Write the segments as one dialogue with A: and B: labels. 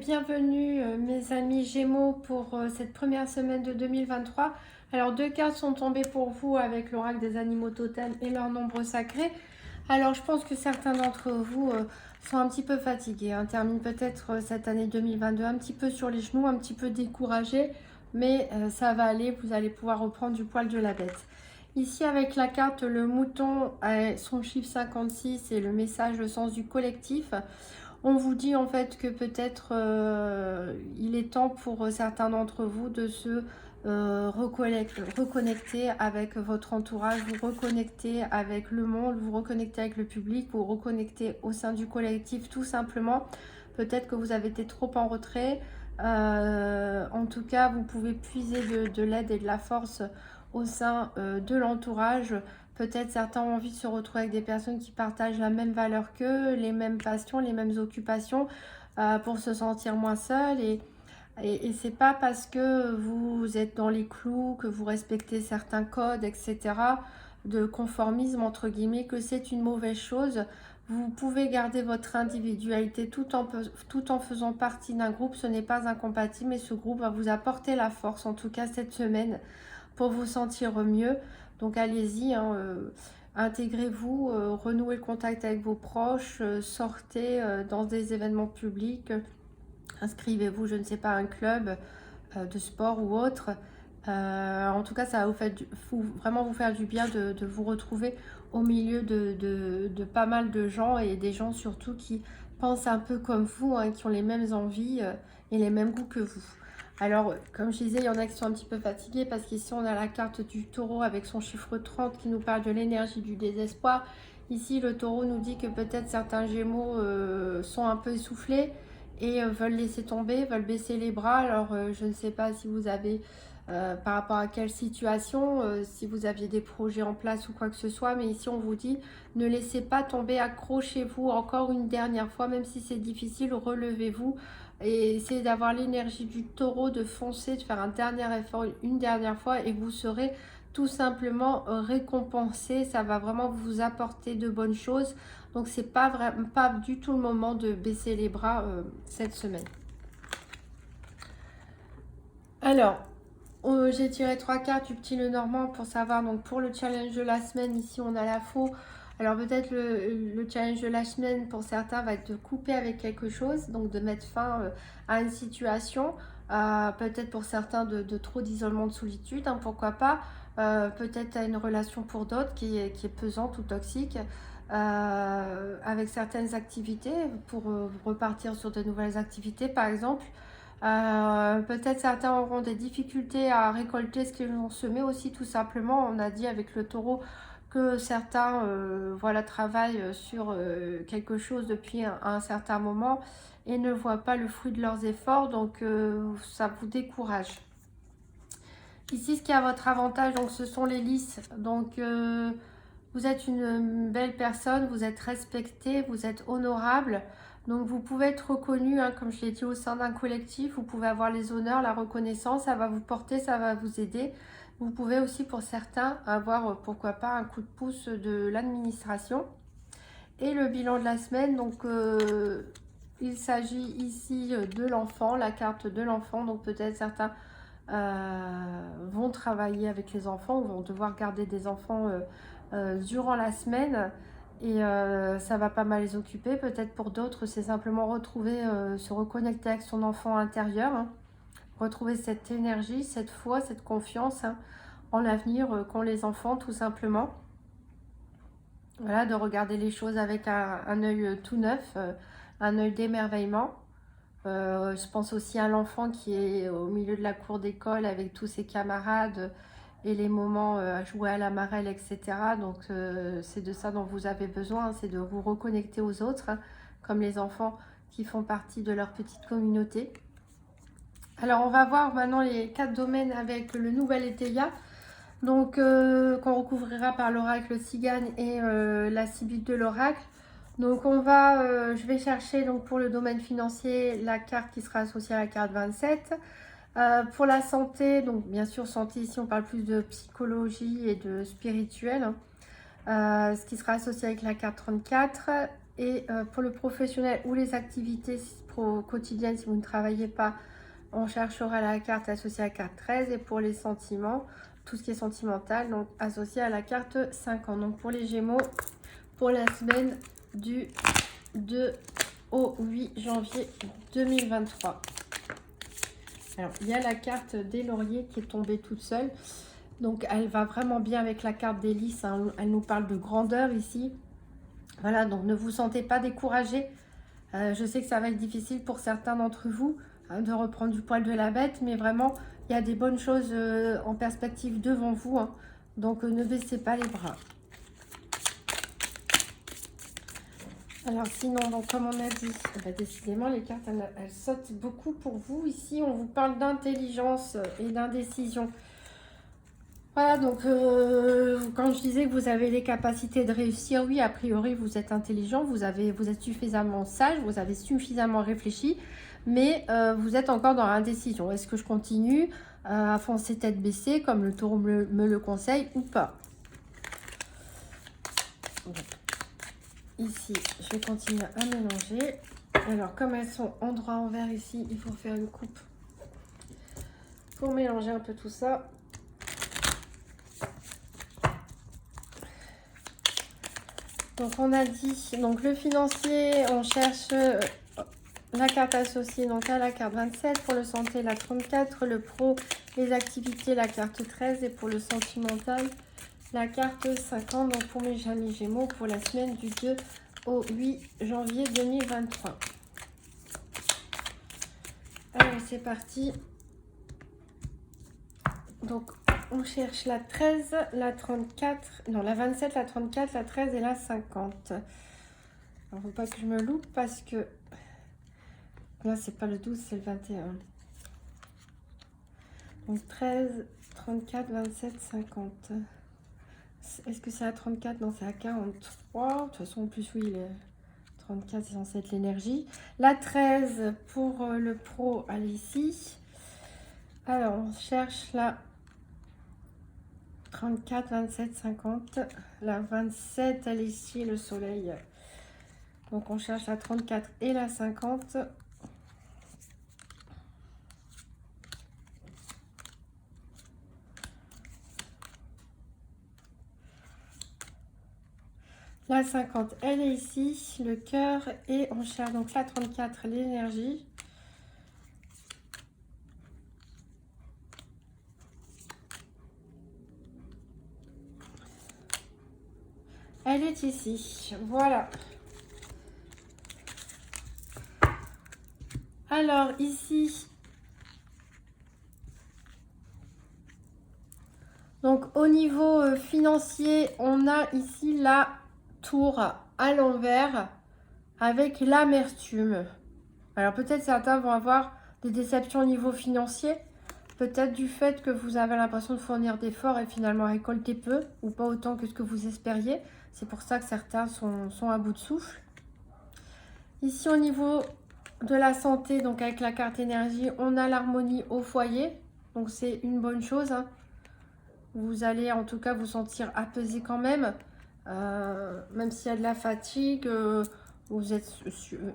A: bienvenue mes amis Gémeaux pour cette première semaine de 2023. Alors deux cartes sont tombées pour vous avec l'oracle des animaux totems et leur nombre sacré. Alors je pense que certains d'entre vous sont un petit peu fatigués, hein, terminent peut-être cette année 2022 un petit peu sur les genoux, un petit peu découragés, mais ça va aller, vous allez pouvoir reprendre du poil de la bête. Ici avec la carte le mouton, son chiffre 56 et le message, le sens du collectif. On vous dit en fait que peut-être il est temps pour certains d'entre vous de se reconnecter avec votre entourage, vous reconnecter avec le monde, vous reconnecter avec le public, vous reconnecter au sein du collectif tout simplement. Peut-être que vous avez été trop en retrait. En tout cas, vous pouvez puiser de l'aide et de la force au sein de l'entourage. Peut-être certains ont envie de se retrouver avec des personnes qui partagent la même valeur qu'eux, les mêmes passions, les mêmes occupations, pour se sentir moins seul. Et c'est pas parce que vous êtes dans les clous, que vous respectez certains codes, etc., de conformisme, entre guillemets, que c'est une mauvaise chose. Vous pouvez garder votre individualité tout en faisant partie d'un groupe. Ce n'est pas incompatible, mais ce groupe va vous apporter la force, en tout cas cette semaine, pour vous sentir mieux. Donc allez-y, hein, intégrez-vous, renouez le contact avec vos proches, sortez dans des événements publics, inscrivez-vous, je ne sais pas, à un club de sport ou autre. En tout cas, ça va vraiment vous faire du bien de vous retrouver au milieu de pas mal de gens et des gens surtout qui pensent un peu comme vous, hein, qui ont les mêmes envies et les mêmes goûts que vous. Alors, comme je disais, il y en a qui sont un petit peu fatigués parce qu'ici, on a la carte du taureau avec son chiffre 30 qui nous parle de l'énergie du désespoir. Ici, le taureau nous dit que peut-être certains gémeaux sont un peu essoufflés et veulent laisser tomber, veulent baisser les bras. Alors, je ne sais pas si vous avez, par rapport à quelle situation, si vous aviez des projets en place ou quoi que ce soit, mais ici, on vous dit, ne laissez pas tomber, accrochez-vous encore une dernière fois, même si c'est difficile, relevez-vous. Et essayez d'avoir l'énergie du taureau, de foncer, de faire un dernier effort une dernière fois et vous serez tout simplement récompensé. Ça va vraiment vous apporter de bonnes choses. Donc c'est pas du tout le moment de baisser les bras cette semaine. Alors, j'ai tiré 3 cartes du petit Lenormand pour savoir, donc pour le challenge de la semaine, ici on a la faux. Alors peut-être le challenge de la semaine pour certains va être de couper avec quelque chose, donc de mettre fin à une situation. Peut-être pour certains de trop d'isolement, de solitude, hein, pourquoi pas. Peut-être à une relation pour d'autres qui est pesante ou toxique. Avec certaines activités pour repartir sur de nouvelles activités par exemple. Peut-être certains auront des difficultés à récolter ce qu'ils ont semé aussi tout simplement. On a dit avec le taureau que certains voilà, travaillent sur quelque chose depuis un certain moment et ne voient pas le fruit de leurs efforts, donc ça vous décourage. Ici, ce qui est à votre avantage, donc, ce sont les lys. Donc, vous êtes une belle personne, vous êtes respecté, vous êtes honorable. Donc, vous pouvez être reconnu, hein, comme je l'ai dit, au sein d'un collectif. Vous pouvez avoir les honneurs, la reconnaissance, ça va vous porter, ça va vous aider. Vous pouvez aussi, pour certains, avoir, pourquoi pas, un coup de pouce de l'administration. Et le bilan de la semaine, donc, il s'agit ici de l'enfant, la carte de l'enfant. Donc, peut-être certains vont travailler avec les enfants ou vont devoir garder des enfants durant la semaine et ça va pas mal les occuper. Peut-être pour d'autres, c'est simplement retrouver, se reconnecter avec son enfant intérieur, hein, retrouver cette énergie, cette foi, cette confiance, hein, en l'avenir qu'ont les enfants tout simplement. Voilà, de regarder les choses avec un œil tout neuf, un œil d'émerveillement. Je pense aussi à l'enfant qui est au milieu de la cour d'école avec tous ses camarades et les moments à jouer à la marelle, etc. Donc c'est de ça dont vous avez besoin, hein, c'est de vous reconnecter aux autres, hein, comme les enfants qui font partie de leur petite communauté. Alors on va voir maintenant les 4 domaines avec le nouvel Étéia. Donc qu'on recouvrira par l'oracle Cigane et la Sibylle de l'oracle. Donc je vais chercher donc pour le domaine financier la carte qui sera associée à la carte 27. Pour la santé, donc bien sûr santé ici on parle plus de psychologie et de spirituel, hein. Ce qui sera associé avec la carte 34. Et pour le professionnel ou les activités quotidiennes, si vous ne travaillez pas, on cherchera la carte associée à la carte 13. Et pour les sentiments, tout ce qui est sentimental, donc associé à la carte 50. Donc pour les Gémeaux, pour la semaine du 2 au 8 janvier 2023. Alors, il y a la carte des lauriers qui est tombée toute seule. Donc, elle va vraiment bien avec la carte des lys. Hein. Elle nous parle de grandeur ici. Voilà, donc ne vous sentez pas découragé. Je sais que ça va être difficile pour certains d'entre vous hein, de reprendre du poil de la bête. Mais vraiment, il y a des bonnes choses en perspective devant vous. Hein. Donc, ne baissez pas les bras. Alors sinon, donc, comme on a dit, décidément les cartes elles sautent beaucoup pour vous. Ici on vous parle d'intelligence et d'indécision. Voilà, donc quand je disais que vous avez les capacités de réussir, oui, a priori vous êtes intelligent, vous êtes suffisamment sage, vous avez suffisamment réfléchi, mais vous êtes encore dans l'indécision. Est-ce que je continue à foncer tête baissée comme le taureau me le conseille ou pas? Ici, je vais continuer à mélanger. Alors, comme elles sont endroit envers ici, il faut faire une coupe pour mélanger un peu tout ça. Donc, on a dit, donc le financier, on cherche la carte associée donc à la carte 27, pour le santé, la 34, le pro, les activités, la carte 13, et pour le sentimental, la carte 50. Donc, pour mes amis Gémeaux, pour la semaine du 2 au 8 janvier 2023. Allez, c'est parti. Donc, on cherche la 13, la 34, non, la 27, la 34, la 13 et la 50. Alors, il ne faut pas que je me loupe parce que là, c'est pas le 12, c'est le 21. Donc, 13, 34, 27, 50. Est-ce que c'est à 34? Non, c'est à 43. De toute façon, en plus, oui, le 34, c'est censé être l'énergie. La 13 pour le pro, elle est ici. Alors, on cherche la 34, 27, 50. La 27, elle est ici, le soleil. Donc, on cherche la 34 et la 50. La 50, elle est ici, le cœur. Et on cherche donc la 34, l'énergie. Elle est ici. Voilà. Alors, ici, donc au niveau financier, on a ici la tour à l'envers avec l'amertume. Alors, peut-être certains vont avoir des déceptions au niveau financier. Peut-être du fait que vous avez l'impression de fournir d'efforts et finalement récolter peu ou pas autant que ce que vous espériez. C'est pour ça que certains sont à bout de souffle. Ici, au niveau de la santé, donc avec la carte énergie, on a l'harmonie au foyer. Donc, c'est une bonne chose. Hein. Vous allez en tout cas vous sentir apaisé quand même. Même s'il y a de la fatigue, vous êtes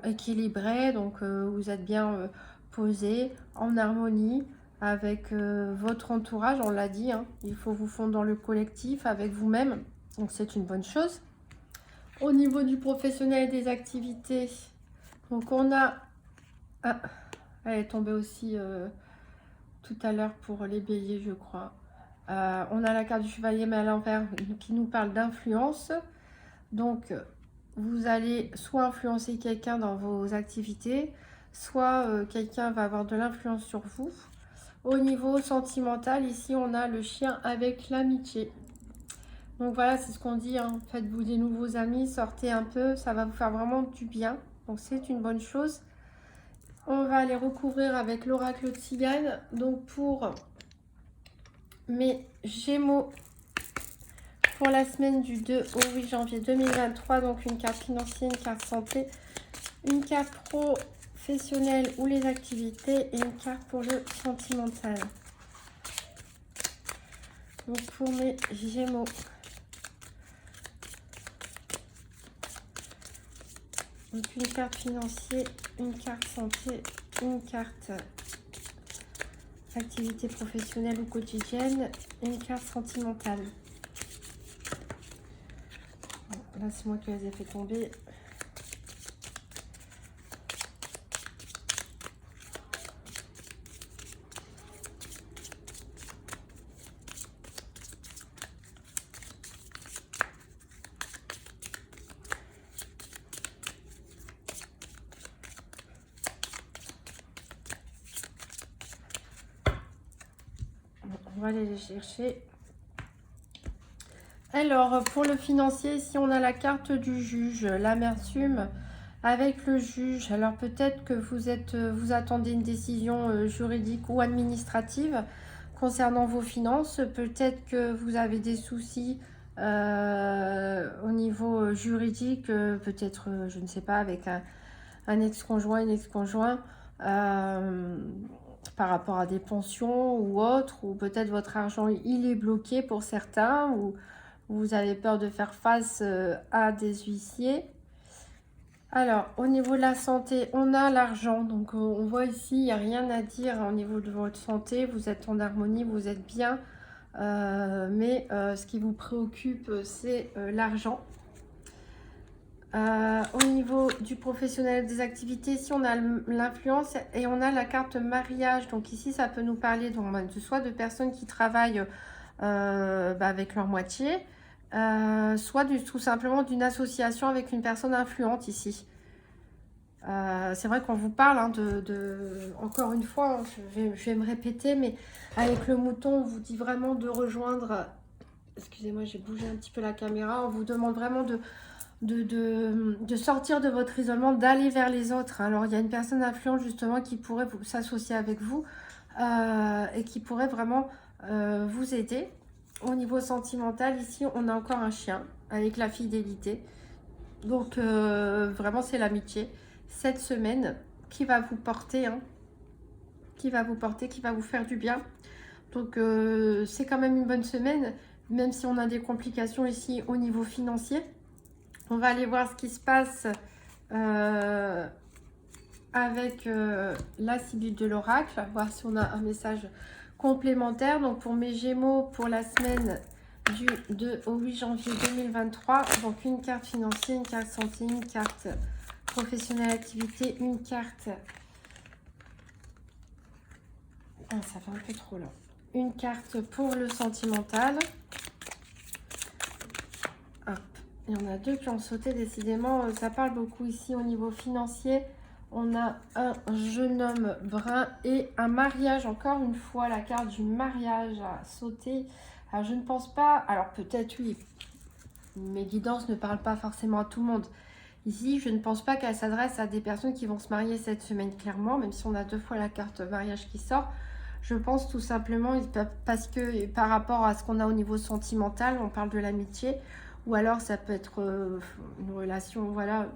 A: équilibré. Donc, vous êtes bien posé, en harmonie avec votre entourage. On l'a dit, hein, il faut vous fondre dans le collectif avec vous-même. Donc, c'est une bonne chose. Au niveau du professionnel et des activités, donc on a... Ah, elle est tombée aussi tout à l'heure pour les béliers, je crois. On a la carte du chevalier, mais à l'envers, qui nous parle d'influence. Donc, vous allez soit influencer quelqu'un dans vos activités, soit quelqu'un va avoir de l'influence sur vous. Au niveau sentimental, ici, on a le chien avec l'amitié. Donc voilà, c'est ce qu'on dit, hein. Faites-vous des nouveaux amis, sortez un peu, ça va vous faire vraiment du bien. Donc c'est une bonne chose. On va aller recouvrir avec l'oracle de Tzigane. Donc pour mes Gémeaux, pour la semaine du 2 au 8 janvier 2023, donc une carte financière, une carte santé, une carte professionnelle ou les activités et une carte pour le sentimental. Donc pour mes Gémeaux, Donc une carte financière, une carte santé, une carte activité professionnelle ou quotidienne, une carte sentimentale. Bon, là, c'est moi qui les ai fait tomber. On va aller les chercher. Alors, pour le financier, ici, on a la carte du juge, l'amertume avec le juge. Alors, peut-être que vous attendez une décision juridique ou administrative concernant vos finances. Peut-être que vous avez des soucis au niveau juridique, peut-être, je ne sais pas, avec un ex-conjoint, une ex-conjoint. Par rapport à des pensions ou autres, ou peut-être votre argent il est bloqué pour certains, ou vous avez peur de faire face à des huissiers. Alors, au niveau de la santé, on a l'argent. Donc, on voit ici, il n'y a rien à dire au niveau de votre santé. Vous êtes en harmonie, vous êtes bien. Mais ce qui vous préoccupe, c'est l'argent. Au niveau du professionnel des activités, ici on a l'influence et on a la carte mariage. Donc ici ça peut nous parler de soit de personnes qui travaillent avec leur moitié, soit tout simplement d'une association avec une personne influente ici. C'est vrai qu'on vous parle encore une fois, je vais me répéter, mais avec le mouton on vous dit vraiment de rejoindre, excusez-moi j'ai bougé un petit peu la caméra, on vous demande vraiment de sortir de votre isolement, d'aller vers les autres. Alors, il y a une personne influente justement qui pourrait s'associer avec vous et qui pourrait vraiment vous aider. Au niveau sentimental, ici, on a encore un chien avec la fidélité. Donc, vraiment, c'est l'amitié. Cette semaine qui va vous porter, qui va vous faire du bien. Donc, c'est quand même une bonne semaine, même si on a des complications ici au niveau financier. On va aller voir ce qui se passe avec la Sibylle de l'oracle, voir si on a un message complémentaire. Donc pour mes Gémeaux, pour la semaine du 2 au 8 janvier 2023, donc une carte financière, une carte santé, une carte professionnelle activité, une carte... Ah, ça fait un peu trop là. Une carte pour le sentimental. Hop. Il y en a deux qui ont sauté, décidément, ça parle beaucoup ici au niveau financier. On a un jeune homme brun et un mariage. Encore une fois, la carte du mariage a sauté. Alors, je ne pense pas... Alors, peut-être, oui. Mes guidances ne parlent pas forcément à tout le monde. Ici, je ne pense pas qu'elle s'adresse à des personnes qui vont se marier cette semaine, clairement. Même si on a deux fois la carte mariage qui sort. Je pense tout simplement parce que par rapport à ce qu'on a au niveau sentimental, on parle de l'amitié. Ou alors ça peut être une relation, voilà,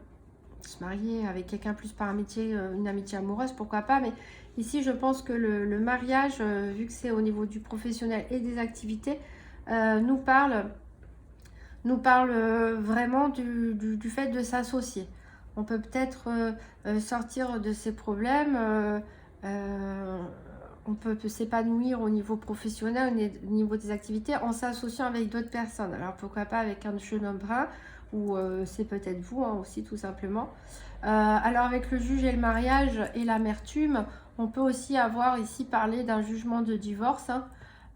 A: se marier avec quelqu'un plus par amitié, une amitié amoureuse, pourquoi pas. Mais ici, je pense que le mariage, vu que c'est au niveau du professionnel et des activités, nous parle vraiment du fait de s'associer. On peut peut-être sortir de ces problèmes. On peut s'épanouir au niveau professionnel, au niveau des activités, en s'associant avec d'autres personnes. Alors pourquoi pas avec un jeune homme brun, ou c'est peut-être vous aussi tout simplement. Alors avec le juge et le mariage et l'amertume, on peut aussi avoir ici parlé d'un jugement de divorce.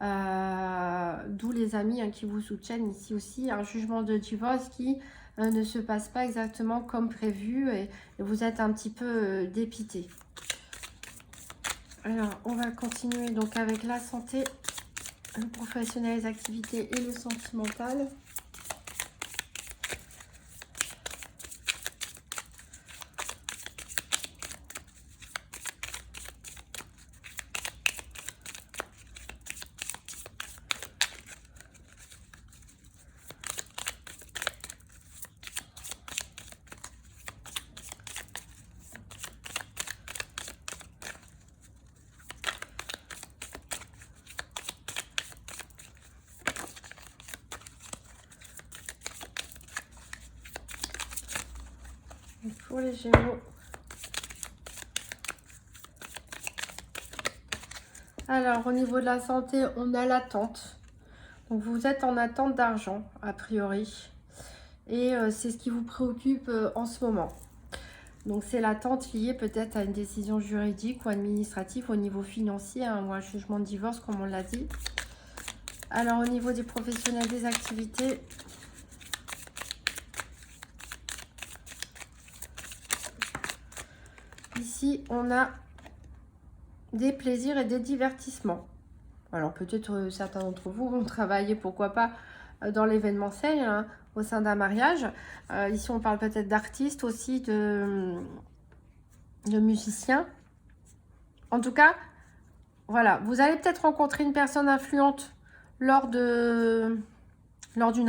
A: D'où les amis qui vous soutiennent ici aussi, un jugement de divorce qui ne se passe pas exactement comme prévu et vous êtes un petit peu dépité. Alors, on va continuer donc avec la santé, le professionnel, les activités et le sentimental. Pour les Gémeaux. Alors, au niveau de la santé, on a l'attente. Donc, vous êtes en attente d'argent, a priori. Et c'est ce qui vous préoccupe en ce moment. Donc, c'est l'attente liée peut-être à une décision juridique ou administrative au niveau financier, hein, ou un jugement de divorce, comme on l'a dit. Alors, au niveau des professionnels, des activités... Ici, on a des plaisirs et des divertissements. Alors peut-être certains d'entre vous vont travailler, pourquoi pas, dans l'événementiel, hein, au sein d'un mariage. Ici, on parle peut-être d'artistes aussi, de musiciens. En tout cas, voilà, vous allez peut-être rencontrer une personne influente lors d'une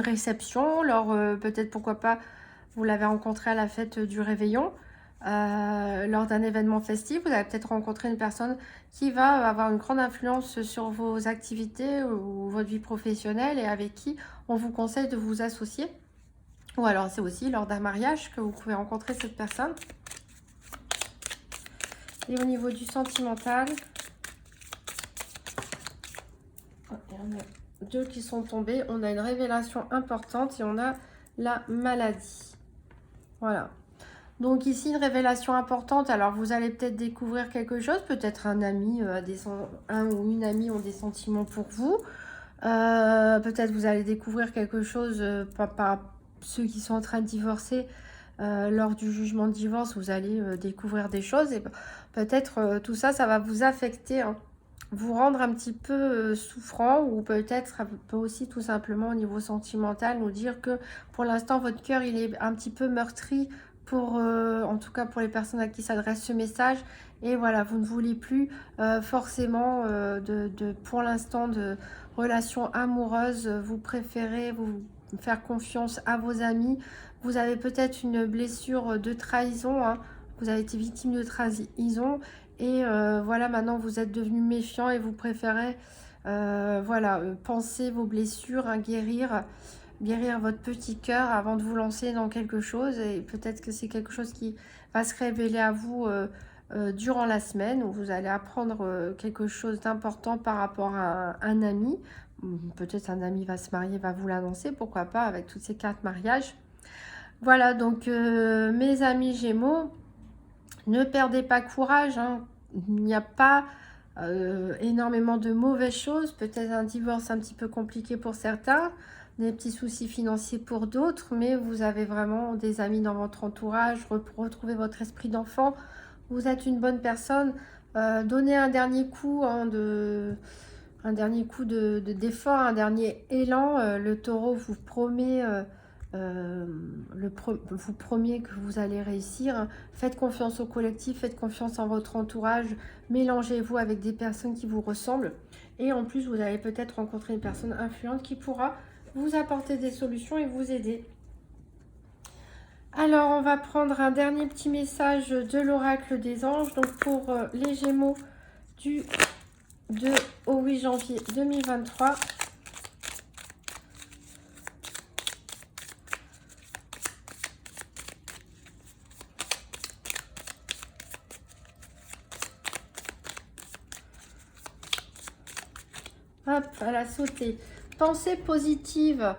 A: réception, peut-être, pourquoi pas, vous l'avez rencontré à la fête du réveillon. Lors d'un événement festif, vous allez peut-être rencontrer une personne qui va avoir une grande influence sur vos activités ou votre vie professionnelle et avec qui on vous conseille de vous associer. Ou alors c'est aussi lors d'un mariage que vous pouvez rencontrer cette personne. Et au niveau du sentimental, il y en a deux qui sont tombés. On a une révélation importante et on a la maladie. Voilà. Donc ici, une révélation importante. Alors, vous allez peut-être découvrir quelque chose. Peut-être un ami, un ou une amie ont des sentiments pour vous. Peut-être vous allez découvrir quelque chose par ceux qui sont en train de divorcer. Lors du jugement de divorce, vous allez découvrir des choses. Et peut-être tout ça, ça va vous affecter, hein, vous rendre un petit peu souffrant. Ou peut-être, ça peut aussi tout simplement au niveau sentimental nous dire que pour l'instant, votre cœur, il est un petit peu meurtri. En tout cas pour les personnes à qui s'adresse ce message, et voilà, vous ne voulez plus forcément pour l'instant de relations amoureuses. Vous préférez vous faire confiance à vos amis. Vous avez peut-être une blessure de trahison, hein. Vous avez été victime de trahison et voilà, maintenant vous êtes devenu méfiant et vous préférez voilà, penser vos blessures, hein, guérir votre petit cœur avant de vous lancer dans quelque chose. Et peut-être que c'est quelque chose qui va se révéler à vous durant la semaine, où vous allez apprendre quelque chose d'important par rapport à un ami. Peut-être un ami va se marier, va vous l'annoncer, pourquoi pas, avec toutes ces cartes mariage. Voilà, donc mes amis Gémeaux, ne perdez pas courage, hein. Il n'y a pas énormément de mauvaises choses. Peut-être un divorce un petit peu compliqué pour certains, des petits soucis financiers pour d'autres, mais vous avez vraiment des amis dans votre entourage. Retrouvez votre esprit d'enfant. Vous êtes une bonne personne. Donnez un dernier coup, hein, d'effort, un dernier élan. Le taureau vous promet, vous promet que vous allez réussir. Faites confiance au collectif, faites confiance en votre entourage. Mélangez-vous avec des personnes qui vous ressemblent. Et en plus, vous allez peut-être rencontrer une personne influente qui pourra vous apporter des solutions et vous aider. Alors, on va prendre un dernier petit message de l'oracle des anges. Donc, pour les Gémeaux du 2 au 8 janvier 2023. Hop, elle a sauté. Pensée positive.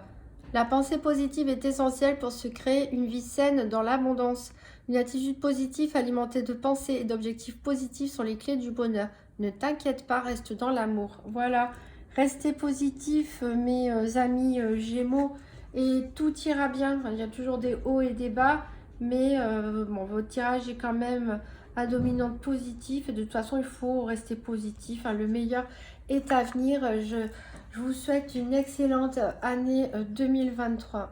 A: La pensée positive est essentielle pour se créer une vie saine dans l'abondance. Une attitude positive alimentée de pensées et d'objectifs positifs sont les clés du bonheur. Ne t'inquiète pas, reste dans l'amour. Voilà, restez positifs, mes amis Gémeaux, et tout ira bien. Enfin, il y a toujours des hauts et des bas, mais bon, votre tirage est quand même à dominante positif. Et de toute façon, il faut rester positif, hein. Le meilleur est à venir. Je vous souhaite une excellente année 2023.